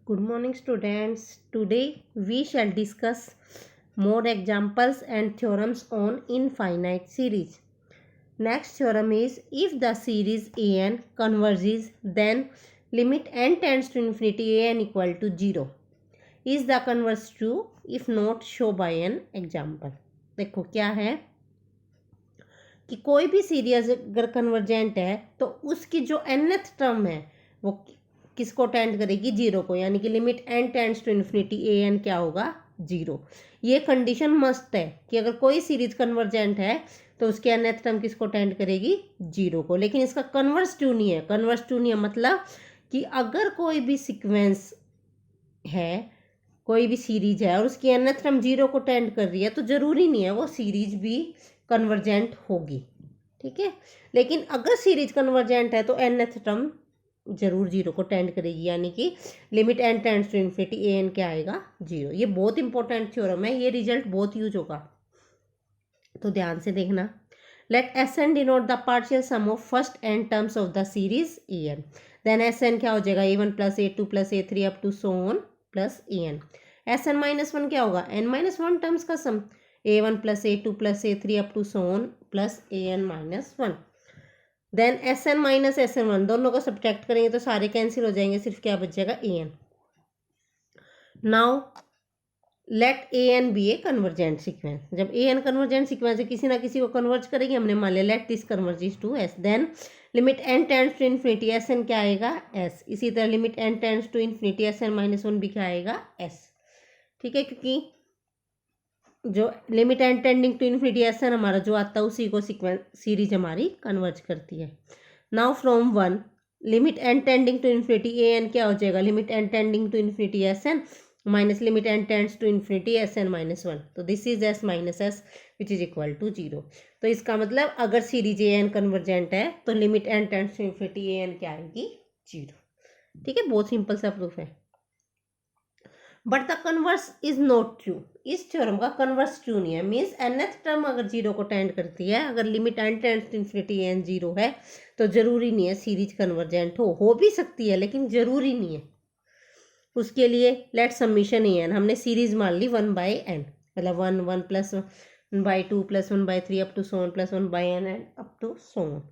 Good morning, students. Today we shall discuss more examples and theorems on infinite series. Next theorem is if the series an converges, then limit n tends to infinity an equal to 0. Is the converse true? If not, show by an example. देखो क्या है कि कोई भी series अगर convergent है तो उसकी जो nth टर्म है वो किसको टेंड करेगी? जीरो को, यानी कि limit N tends to infinity A N क्या होगा? जीरो। ये कंडीशन मस्ट है कि अगर कोई सीरीज कन्वर्जेंट है तो उसकी nth टर्म किसको टेंड करेगी? जीरो को। लेकिन इसका कन्वर्स ट्रू नहीं है। कन्वर्स ट्रू नहीं है मतलब कि अगर कोई भी सीक्वेंस है, कोई भी सीरीज है और उसकी nth टर्म जीरो को टेंड कर रही है तो जरूरी नहीं है वो सीरीज भी कन्वर्जेंट होगी। ठीक है, लेकिन अगर सीरीज कन्वर्जेंट है तो nth टर्म जरूर जीरो को टेंड करेगी, यानी कि limit N tends to infinity A N क्या आएगा? जीरो। ये बहुत इंपॉर्टेंट थ्योरम है, ये रिजल्ट बहुत यूज होगा, तो ध्यान से देखना। Let S N denote the partial sum of first N terms of the series A N. Then S N क्या हो जाएगा? A one plus A two plus A three up to so on plus A N. S N minus one क्या होगा? N minus one terms का sum, A one plus A two plus A three up to so on plus A N minus one. Then S N minus S n one, दोनों को subtract करेंगे तो सारे cancel हो जाएंगे, सिर्फ क्या बच जाएगा? A N. Now let A N B A convergent sequence. जब ए एन कन्वर्जेंट सीक्वेंस है, किसी ना किसी को कन्वर्ज करेगी, हमने मान लिया let this converges to S. Then limit N tends to infinity S N क्या आएगा? एस। इसी तरह limit N tends to infinity S N minus one भी क्या आएगा? एस। ठीक है, क्योंकि जो limit N tending to infinity S n हमारा जो आता है उसी को सीक्वेंस सीरीज हमारी कन्वर्ज करती है। Now from one limit N tending to infinity A N क्या हो जाएगा? Limit N tending to infinity S N minus limit N tends to infinity S N minus one. तो this is S minus S which is equal to zero. तो इसका मतलब अगर series A N convergent है तो limit N tends to infinity A N क्या आएगी? Zero. ठीक है, बहुत सिंपल सा प्रूफ है। But the converse is not true. इस थ्योरम का कन्वर्स ट्रू नहीं है। मीन्स nth टर्म अगर जीरो को टेंड करती है, अगर limit N tends to infinity n zero है तो जरूरी नहीं है सीरीज कन्वर्जेंट हो भी सकती है लेकिन जरूरी नहीं है। उसके लिए लेट समीशन ए एन, हमने सीरीज मान ली वन बाई एन, मतलब one one plus one by two plus one by three up to so on plus one by n and up to so on.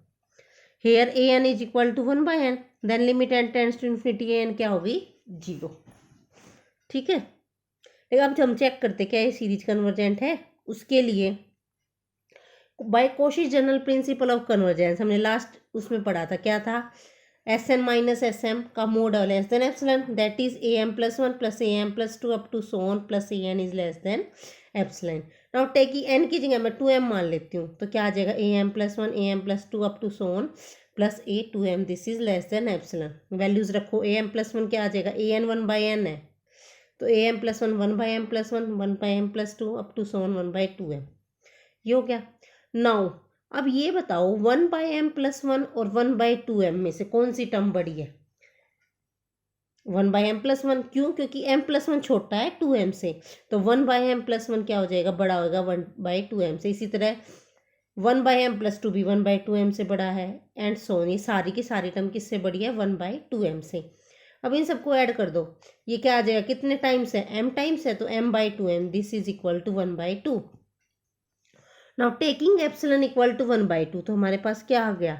Here a N is equal to one by n, then limit N tends to infinity A N क्या होगी? Zero. ठीक है, लेकिन अब हम check करते क्या ये सीरीज कन्वर्जेंट है। उसके लिए by Cauchy general principle of convergence हमने लास्ट उसमें पढ़ा था, क्या था? S N minus S M का mod less than epsilon, that is A M plus one plus A M plus two up to so on plus A N is less than epsilon. Now take N की जगह मैं to M मान लेती हूँ तो क्या आ जाएगा? A M plus one a M plus two up to so on plus A two m, this is less than epsilon. Values रखो, ए एम प्लस वन क्या आ जाएगा? A n one by n है तो a M plus one one by m plus one by m plus two up to so on one by two m. ये हो गया। Now अब ये बताओ one by m plus one और one by two m में से कौन सी टर्म बड़ी है? One by m plus one. क्यों? क्योंकि एम प्लस वन छोटा है टू एम से, तो one by m plus one क्या हो जाएगा? बड़ा होगा वन बाई टू एम से। इसी तरह one by m plus two भी वन बाई टू एम से बड़ा है एंड सो ये सारी की सारी टर्म किससे बड़ी है? वन बाई टू एम से। अब इन सबको ऐड कर दो, ये क्या आ जाएगा? कितने टाइम्स है? m टाइम्स है तो m by two m, this is equal to one by two. Now taking epsilon equal to one by two, तो हमारे पास क्या आ गया?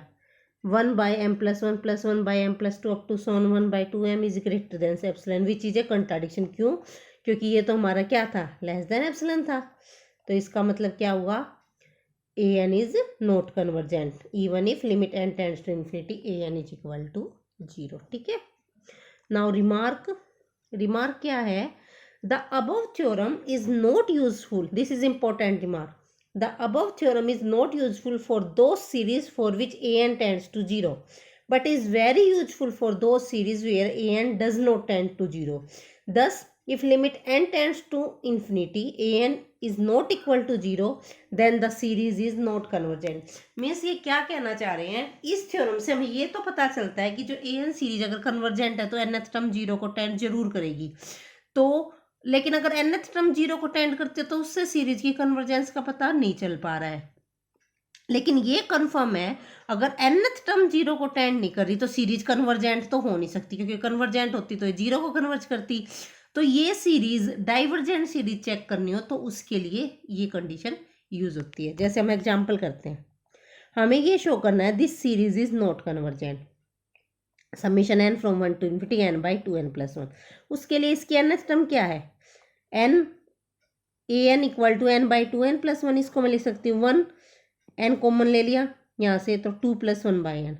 One by m plus one by m plus two up to so on one by two m is greater than epsilon, which is a contradiction. क्यों? क्योंकि ये तो हमारा क्या था? लेस देन एप्सिलॉन था। तो इसका मतलब क्या हुआ? A N is not convergent even if limit N tends to infinity A N is equal to zero. ठीक है, नाउ रिमार्क क्या है? The above theorem is not useful, this is important remark. The above theorem is not useful for those series for which A N tends to zero but is very useful for those series where A N does not tend to zero. Thus if limit n tends to infinity an is not equal to 0 then the series is not convergent। Means ये क्या कहना चाह रहे हैं? इस theorem से हमें ये तो पता चलता है कि जो an सीरीज अगर कन्वर्जेंट है तो nth टर्म जीरो को टेंड जरूर करेगी। तो लेकिन अगर nth टर्म जीरो को टेंड करती है तो उससे सीरीज की कन्वर्जेंस का पता नहीं चल पा रहा है। लेकिन ये कंफर्म है, अगर nth टर्म जीरो को टेंड नहीं कर रही तो सीरीज कन्वर्जेंट तो हो नहीं सकती, क्योंकि कन्वर्जेंट होती तो जीरो को कन्वर्ज करती। तो ये सीरीज डाइवर्जेंट सीरीज चेक करनी हो तो उसके लिए ये कंडीशन यूज होती है। जैसे हम एग्जांपल करते हैं, हमें ये शो करना है this series is not convergent, summation n from 1 to infinity n by 2n+1। उसके लिए इसकी nth टर्म क्या है, n an equal to n by 2n+1। इसको मैं लिख सकती हूँ 1, n कॉमन ले लिया यहाँ से तो 2+1 by n।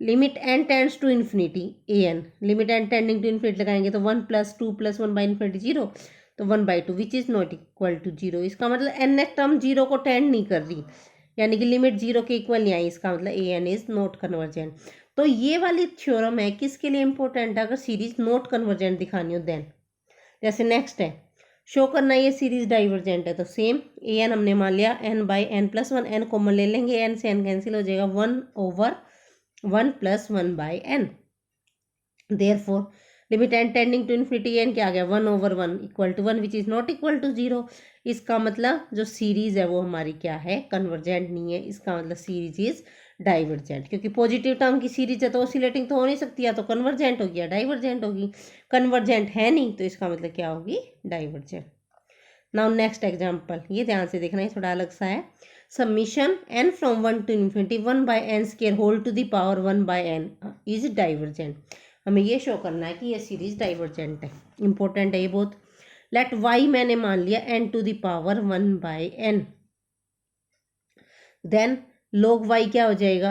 Limit n tends to infinity an, limit n tending to infinity लगाएंगे तो 1 + 2+1 बाई इन्फिनिटी 0, तो 1/2 which is not equal to 0। इसका मतलब n टर्म जीरो को टेंड नहीं कर रही, यानी कि लिमिट जीरो के इक्वल नहीं आई, इसका मतलब an इज नॉट कन्वर्जेंट। तो ये वाली थ्योरम है किसके लिए इंपॉर्टेंट है, अगर सीरीज नॉट कन्वर्जेंट दिखानी हो देन। जैसे नेक्स्ट है, शो करना ये सीरीज डाइवर्जेंट है, तो सेम an हमने मान लिया n/n+1, n कॉमन ले लेंगे, n से n कैंसिल हो जाएगा, 1/1 + 1/n। Therefore limit n tending to infinity n क्या आ गया, 1/1 equal to 1 which is not equal to 0। इसका मतलब जो सीरीज है वो हमारी क्या है, कन्वर्जेंट नहीं है। इसका मतलब सीरीज इज डाइवर्जेंट, क्योंकि पॉजिटिव टर्म की सीरीज है तो ऑसिलेटिंग तो हो नहीं सकती, या तो कन्वर्जेंट होगी या डाइवर्जेंट होगी। कन्वर्जेंट है नहीं तो इसका मतलब क्या होगी, डाइवर्जेंट। नाउ नेक्स्ट एग्जांपल, ये ध्यान से देखना, ये थोड़ा अलग सा है। Summation n from 1 to infinity 1/n² whole to the power 1/n is divergent. हमें ये शो करना है कि ये सीरीज डाइवर्जेंट है, इंपॉर्टेंट है ये बहुत। लेट y मैंने मान लिया n to the power 1/n, then log y क्या हो जाएगा,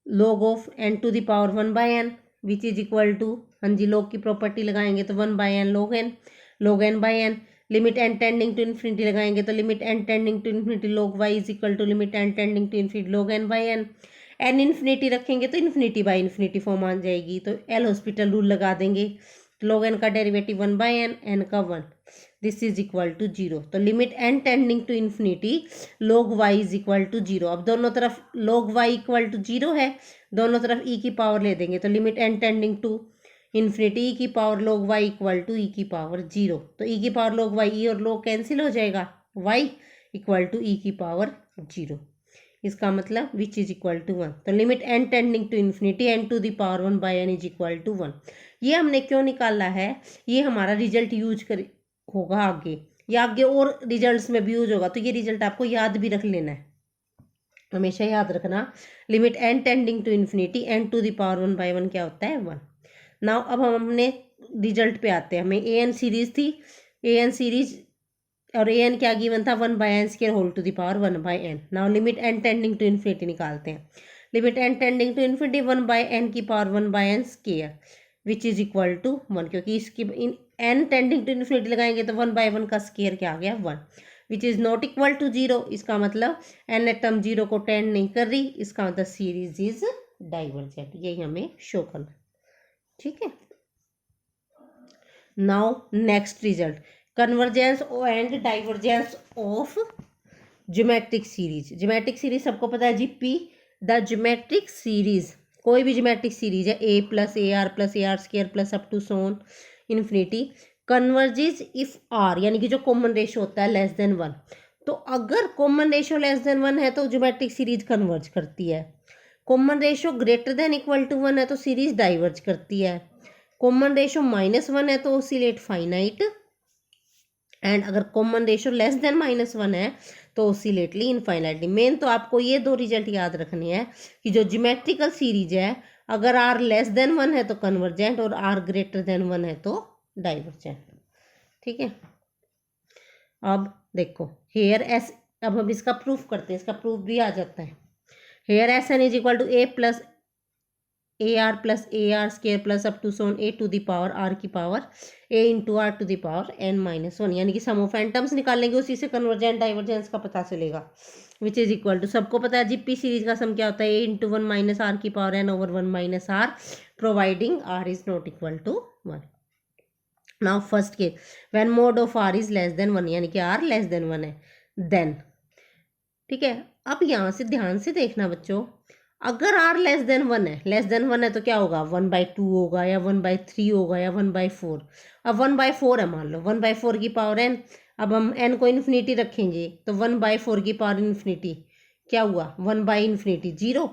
log of n to the power 1/n which is equal to, हाँ जी log की प्रॉपर्टी लगाएंगे तो 1/n log n by n। Limit n tending to infinity लगाएंगे तो limit n tending to infinity log y is equal to limit n tending to infinity log n by n। n infinity रखेंगे तो infinity by infinity form आ जाएगी, तो L hospital rule लगा देंगे, तो log n का डेरिवेटिव 1/n, n का 1, दिस इज इक्वल टू 0। तो limit n tending to infinity log y is equal to 0। अब दोनों तरफ log y इक्वल टू 0 है, दोनों तरफ e की पावर ले देंगे, तो limit n tending to infinity e की power log y equal to e की पावर 0, तो e की पावर log y, e और log कैंसिल हो जाएगा, y इक्वल टू e की पावर 0। इसका मतलब विच इज इक्वल टू 1। तो limit n tending to infinity n to the power 1/n is equal to 1। ये हमने क्यों निकाला है, ये हमारा रिजल्ट यूज कर होगा आगे, या आगे और रिजल्ट्स में भी यूज होगा, तो ये रिजल्ट आपको याद भी रख लेना है, हमेशा याद रखना। Limit n tending to infinity n to the power 1/1 क्या होता है, 1। नाउ अब हम अपने रिजल्ट पे आते हैं। हमें an सीरीज थी, an सीरीज और an क्या गिवन था, 1/n² whole to the power 1/n। Now limit n tending to infinity निकालते हैं, limit n tending to infinity 1/n की power 1/n² which is equal to 1, क्योंकि इसकी n टेंडिंग टू इन्फिनिटी लगाएंगे तो 1/1 का स्केयर क्या आ गया, 1 which is not equal to 0। इसका मतलब n टर्म 0 को टेंड नहीं कर रही, इसका मतलब सीरीज इज डाइवर्जेंट, यही हमें शो करना, ठीक है। Now next result, convergence and divergence of geometric series. Geometric series सबको पता है जीपी, द ज्योमेट्रिक सीरीज, कोई भी ज्योमेट्रिक सीरीज है a + ar + ar² plus up to so on infinity, converges if r, यानी कि जो कॉमन रेशो होता है लेस देन 1। तो अगर कॉमन रेशो लेस देन 1 है तो ज्योमेट्रिक सीरीज कन्वर्ज करती है, common ratio greater than equal to 1 है तो सीरीज डाइवर्ज करती है, कॉमन रेशो -1 है तो ओसिलेट फाइनाइट, एंड अगर कॉमन रेशो लेस देन -1 है तो ओसिलेटली इनफाइनाइटली। मेन तो आपको ये दो रिजल्ट याद रखने हैं कि जो ज्योमेट्रिकल सीरीज है, अगर r लेस देन 1 है तो कन्वर्जेंट और r ग्रेटर देन 1 है तो डाइवर्जेंट, ठीक है। अब देखो हेयर एस, अब हम इसका प्रूफ करते हैं, इसका प्रूफ भी आ जाता है। Here S n is equal to a + ar + ar² plus up to so on a to the power r की power a into r to the power n-1, यानी कि सम ऑफ एंटम्स निकालेंगे, उसी से कन्वर्जेंट डाइवर्जेंस का पता चलेगा, विच इज इक्वल टू, सबको पता है जीपी सीरीज का सम क्या होता है, a इंटू 1 - r की पावर n/1 - r, providing r is not equal to 1। Now first case, when mod of r is less than 1, यानी कि r लेस देन 1 है, देन, ठीक है। अब यहाँ से ध्यान से देखना बच्चों, अगर r लेस देन 1 है, लेस देन 1 है तो क्या होगा, 1/2 होगा या 1/3 होगा या 1/4। अब 1/4 है, मान लो 1/4 की पावर n, अब हम n को इन्फिनिटी रखेंगे तो 1/4 की पावर इन्फिनिटी, क्या हुआ 1/∞ 0,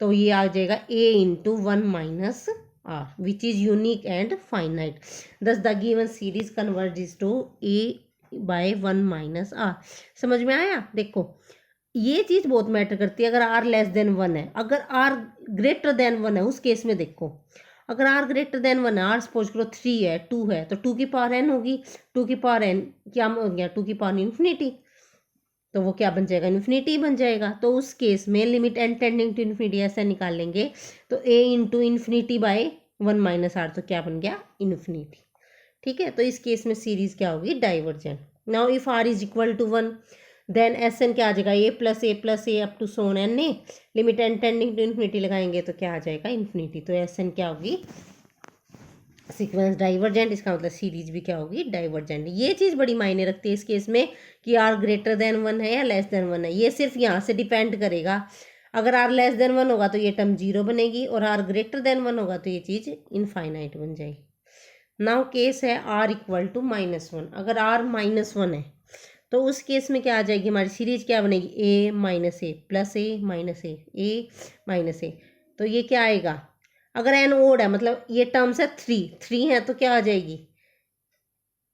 तो ये आ जाएगा a into 1 minus R which is unique and finite. Thus the given series converges to a/1 minus R. समझ में आया? देखो ये चीज़ बहुत मैटर करती है अगर r लेस देन 1 है। अगर r ग्रेटर देन 1 है उस केस में देखो, अगर r ग्रेटर देन 1 है, r सपोज करो 3 है 2 है तो 2 की पावर n होगी। 2 की पावर n क्या हो गया 2 की पावर इन्फिनिटी, तो वो क्या बन जाएगा इन्फिनिटी बन जाएगा। तो उस केस में limit n tending to infinity ऐसा निकाल लेंगे तो a into infinity by 1 minus r तो क्या बन गया इन्फिनिटी। ठीक है, तो इस केस में सीरीज क्या होगी divergent. Now if r is equal to 1 then S N क्या आ जाएगा a + a up to so on n a, limit n tending to infinity लगाएंगे तो क्या आ जाएगा इन्फिनिटी। तो एस एन क्या होगी सीक्वेंस डाइवर्जेंट, इसका मतलब सीरीज भी क्या होगी डाइवर्जेंट। ये चीज़ बड़ी मायने रखती है इस केस में कि r ग्रेटर देन 1 है या लेस देन 1 है। ये सिर्फ यहाँ से डिपेंड करेगा, अगर r लेस देन 1 होगा तो ये टर्म 0 बनेगी और r ग्रेटर देन 1 होगा तो ये चीज़ इनफाइनाइट बन जाएगी। नाउ केस है r इक्वल टू -1, अगर r -1 है तो उस केस में क्या आ जाएगी हमारी सीरीज क्या बनेगी a - a plus a minus a, तो ये क्या आएगा अगर n ओड है मतलब ये टर्म्स है 3 है तो क्या आ जाएगी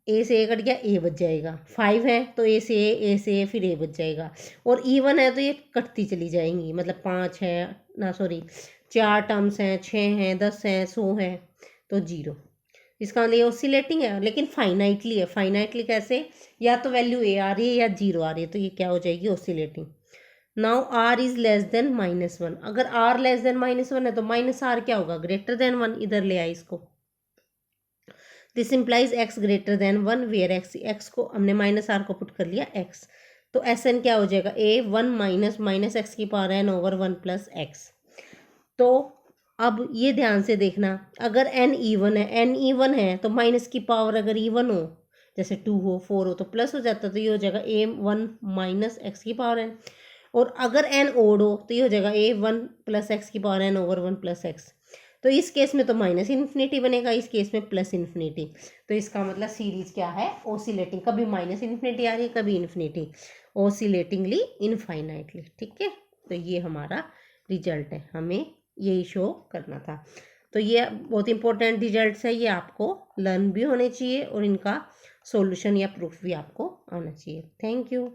a से a कट गया a बच जाएगा। 5 है तो a से a फिर a बच जाएगा। और इवन है तो ये कटती चली जाएंगी, मतलब 5 है ना सॉरी 4 टर्म्स हैं 6 हैं 10 हैं 100 है तो 0। इसका मतलब ये ऑसिलेटिंग है लेकिन फाइनाइटली है। फाइनाइटली कैसे, या तो वैल्यू a आ रही है या 0 आ रही है तो ये क्या हो जाएगी oscillating. Now r is less than -1, अगर r लेस देन -1 है तो -r क्या होगा ग्रेटर देन 1, इधर ले आए इसको। This implies x greater than 1 where x को हमने -r को पुट कर लिया x, तो Sn क्या हो जाएगा a 1 माइनस x की power n over 1 plus x। तो अब ये ध्यान से देखना, अगर n इवन है तो माइनस की पावर अगर इवन हो जैसे 2 हो 4 हो तो प्लस हो जाता, तो ये हो जाएगा a1 माइनस एक्स की पावर n। और अगर n ओड हो तो ये हो जाएगा a1 प्लस एक्स की power n over 1 plus x. तो इस केस में तो माइनस इन्फिनिटी बनेगा, इस केस में प्लस इन्फिनिटी। तो इसका मतलब सीरीज क्या है ओसिलेटिंग, कभी माइनस इन्फिनिटी आ रही है कभी इन्फिनिटी, ओसिलेटिंगली इनफाइनाइटली। ठीक है, तो ये हमारा रिजल्ट है, हमें यही शो करना था। तो ये बहुत इंपॉर्टेंट रिजल्ट्स है, ये आपको लर्न भी होने चाहिए और इनका सॉल्यूशन या प्रूफ भी आपको आना चाहिए। Thank you.